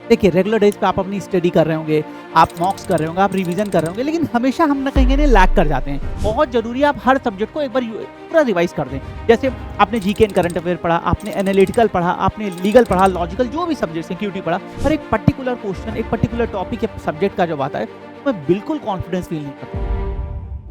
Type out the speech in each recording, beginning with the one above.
देखिए regular days पे आप अपनी स्टडी कर रहे होंगे, आप मॉक्स कर रहे होंगे, आप रिवीजन कर रहे होंगे, लेकिन हमेशा हम ना कहीं लैग कर जाते हैं। बहुत ज़रूरी है आप हर सब्जेक्ट को एक बार पूरा रिवाइज़ कर दें। जैसे आपने जीके एंड करंट अफेयर पढ़ा, आपने एनालिटिकल पढ़ा, आपने लीगल पढ़ा, लॉजिकल जो भी सब्जेक्ट्स हैं, क्यूटी पढ़ा, पर एक पर्टिकुलर क्वेश्चन, एक पर्टिकुलर टॉपिक या सब्जेक्ट का जब आता है, तो मैं बिल्कुल कॉन्फिडेंस फील नहीं करता।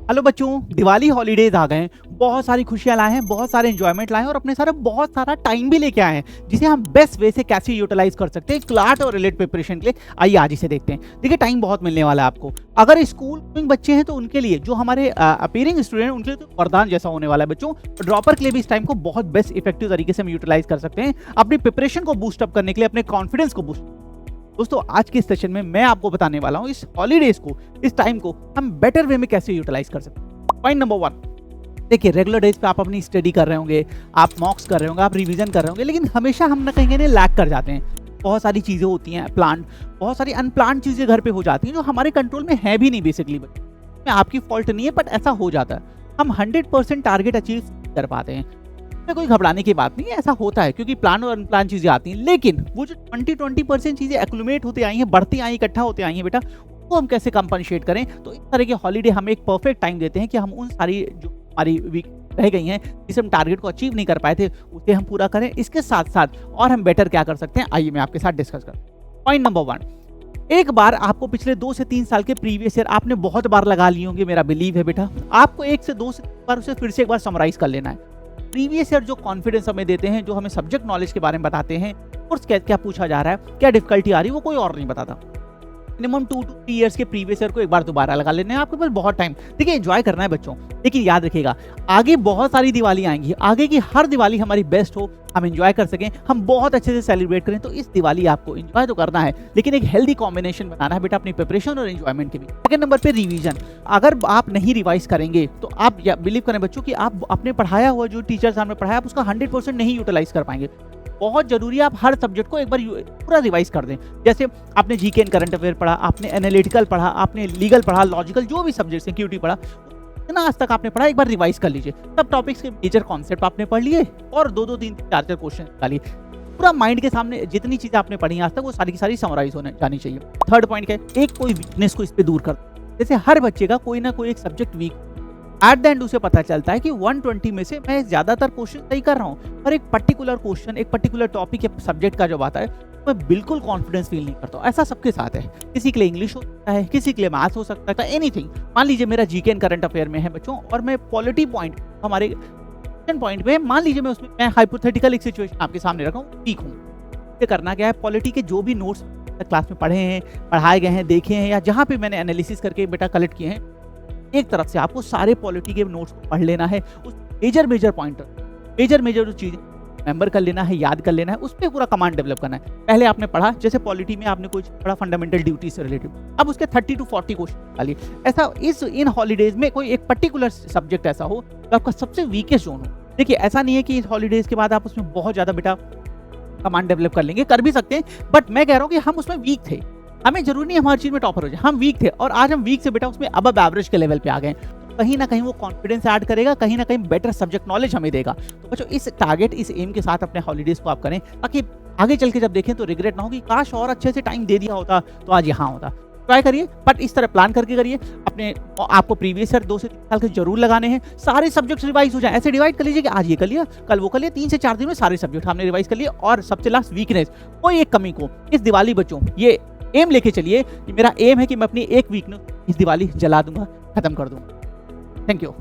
हेलो बच्चों, दिवाली हॉलीडेज आ गए हैं, बहुत सारी खुशियाँ लाए हैं, बहुत सारे एंजॉयमेंट लाए हैं और अपने सारे बहुत सारा टाइम भी लेके आए हैं, जिसे हम बेस्ट वे से कैसे यूटिलाइज कर सकते हैं क्लाट और रिलेट प्रिपरेशन के लिए। आइए आज इसे देखते हैं। देखिए टाइम बहुत मिलने वाला है आपको। अगर स्कूल गोइंग बच्चे हैं तो उनके लिए, जो हमारे अपीयरिंग स्टूडेंट उनके लिए तो वरदान जैसा होने वाला है बच्चों। ड्रॉपर के लिए भी इस टाइम को बहुत बेस्ट इफेक्टिव तरीके से हम यूटिलाइज कर सकते हैं अपनी प्रिपरेशन को बूस्ट अप करने के लिए, अपने कॉन्फिडेंस को बूस्ट। दोस्तों आज के सेशन में मैं आपको बताने वाला हूँ इस हॉलीडेज को, इस टाइम को हम बेटर वे में कैसे यूटिलाइज कर सकते हैं। पॉइंट नंबर 1, देखिए रेगुलर डेज पे आप अपनी स्टडी कर रहे होंगे, आप मॉक्स कर रहे होंगे, आप रिवीजन कर रहे होंगे, लेकिन हमेशा हम ना कहीं लैग कर जाते हैं। बहुत सारी चीज़ें होती हैं प्लान, बहुत सारी अनप्लान चीज़ें घर पे हो जाती हैं जो हमारे कंट्रोल में है भी नहीं बेसिकली। में आपकी फॉल्ट नहीं है, बट ऐसा हो जाता है। हम 100% टारगेट अचीव कर पाते हैं, इसमें कोई घबराने की बात नहीं है, ऐसा होता है क्योंकि प्लान और अनप्लान चीज़ें आती हैं। लेकिन वो जो 20% चीज़ें एक्यूमुलेट होते आई हैं, बढ़ती आई, इकट्ठा होते आई हैं बेटा, वो हम कैसे कंपनसेट करें। तो इस तरह के हॉलीडे हमें एक परफेक्ट टाइम देते हैं कि हम उन सारी जो हमारी वीक रह गई हैं, जिसे हम टारगेट को अचीव नहीं कर पाए थे, उसे हम पूरा करें। इसके साथ साथ और हम बेटर क्या कर सकते हैं, आइए मैं आपके साथ डिस्कस करूं। पॉइंट नंबर 1, एक बार आपको पिछले 2 से 3 साल के प्रीवियस ईयर आपने बहुत बार लगा लिए होंगे, मेरा बिलीव है बेटा। आपको 1 से 2 से 3 बार उसे फिर से एक बार समराइज कर लेना है। प्रीवियस ईयर जो कॉन्फिडेंस हमें देते हैं, जो हमें सब्जेक्ट नॉलेज के बारे में बताते हैं, कोर्स क्या पूछा जा रहा है, क्या डिफिकल्टी आ रही है, वो कोई और नहीं बताता। मिनिमम 2 to 3 इयर्स के प्रीवियस ईयर को एक बार दोबारा लगा लेने हैं, आपके पास बहुत टाइम। देखिए एंजॉय करना है बच्चों, लेकिन याद रखिएगा आगे बहुत सारी दिवाली आएंगी, आगे की हर दिवाली हमारी बेस्ट हो, हम एंजॉय कर सकें, हम बहुत अच्छे से सेलिब्रेट करें। तो इस दिवाली आपको एंजॉय तो करना है, लेकिन एक हेल्दी कॉम्बिनेशन बनाना है बेटा अपनी प्रिपरेशन और एंजॉयमेंट के भी। सेकंड नंबर पे रिवीजन। अगर आप नहीं रिवाइज करेंगे तो आप बिलीव करें बच्चों कि आप अपने पढ़ाया हुआ जो टीचर साहब ने पढ़ाया, आप उसका 100% नहीं यूटिलाइज कर पाएंगे। बहुत जरूरी है आप हर सब्जेक्ट को एक बार पूरा रिवाइज कर दें। जैसे आपने जीके एंड करंट अफेयर पढ़ा, आपने एनालिटिकल पढ़ा, आपने लीगल पढ़ा, लॉजिकल जो भी सब्जेक्ट्स हैं, क्यूटी पढ़ा, इतना आज तक आपने पढ़ा, एक बार रिवाइज कर लीजिए। सब टॉपिक्स के मेजर कॉन्सेप्ट आपने पढ़ लिए और 2-2, 3-3, 4-4 क्वेश्चन निकालिए। पूरा माइंड के सामने जितनी चीजें आपने पढ़ी आज तक वो सारी की सारी समराइज होने जानी चाहिए। थर्ड पॉइंट क्या है, एक कोई वीकनेस को इस पे दूर कर। जैसे हर बच्चे का कोई ना कोई एक subject weak, at the end उसे पता चलता है कि 120 में से मैं ज्यादातर क्वेश्चन सही कर रहा हूँ, पर एक पर्टिकुलर क्वेश्चन, एक पर्टिकुलर टॉपिक या सब्जेक्ट का जब आता है मैं बिल्कुल कॉन्फिडेंस फील नहीं करता। ऐसा सबके साथ है, किसी के लिए इंग्लिश हो सकता है, किसी के लिए मैथ्स हो सकता है, एनीथिंग। मान लीजिए मेरा जीके एंड करंट अफेयर में है बच्चों, और मैं पॉलिटी पॉइंट हमारे पॉइंट पे, मान लीजिए मैं उसमें मैं हाइपोथेटिकल एक सिचुएशन आपके सामने रखा हूँ, वीक हूँ। ये करना क्या है, पॉलिटी के जो भी नोट्स क्लास में पढ़े हैं, पढ़ाए गए हैं, देखे हैं, या जहाँ पे मैंने एनालिसिस करके बेटा कलेक्ट किए हैं, एक तरफ से आपको सारे पॉलिटी के नोट्स को पढ़ लेना है। उस मेजर पॉइंटर, मेजर जो चीज़ रिमेंबर कर लेना है, याद कर लेना है, उस पर पूरा कमांड डेवलप करना है। पहले आपने पढ़ा, जैसे पॉलिटी में आपने कुछ पढ़ा फंडामेंटल ड्यूटी से रिलेटेड, अब उसके 30 to 40 क्वेश्चन निकालिए। ऐसा इन हॉलीडेज में कोई एक पर्टिकुलर सब्जेक्ट ऐसा हो जो आपका सबसे वीकेस्ट जोन हो। देखिए ऐसा नहीं है कि इस हॉलीडेज के बाद आप उसमें बहुत ज़्यादा बेटा कमांड डेवलप कर लेंगे, कर भी सकते हैं, बट मैं कह रहा हूँ कि हम उसमें वीक थे। हमें जरूरी नहीं हमारी चीज में टॉपर हो जाए, हम वीक थे और आज हम वीक से बेटा उसमें अबव एवरेज के लेवल पे आ गए। तो कहीं ना कहीं वो कॉन्फिडेंस ऐड करेगा, कहीं ना कहीं बेटर सब्जेक्ट नॉलेज हमें देगा। तो बच्चों इस टारगेट, इस एम के साथ अपने हॉलीडेज को आप करें, ताकि आगे चल के जब देखें तो रिग्रेट ना हो कि काश और अच्छे से टाइम दे दिया होता तो आज यहाँ होता। ट्राई करिए, बट इस तरह प्लान करके करिए। अपने आपको प्रीवियस ईयर 2 से 3 साल के जरूर लगाने हैं, सारे सब्जेक्ट्स रिवाइज हो जाए। ऐसे डिवाइड कर लीजिए कि आज ये कर लिया, कल वो कर लिया, 3 से 4 दिन में सारे सब्जेक्ट हमने रिवाइज कर लिए। और सबसे लास्ट वीकनेस, कोई एक कमी को इस दिवाली बच्चों ये एम लेके चलिए कि मेरा एम है कि मैं अपनी एक वीकनेस इस दिवाली जला दूंगा, खत्म कर दूंगा। Thank you.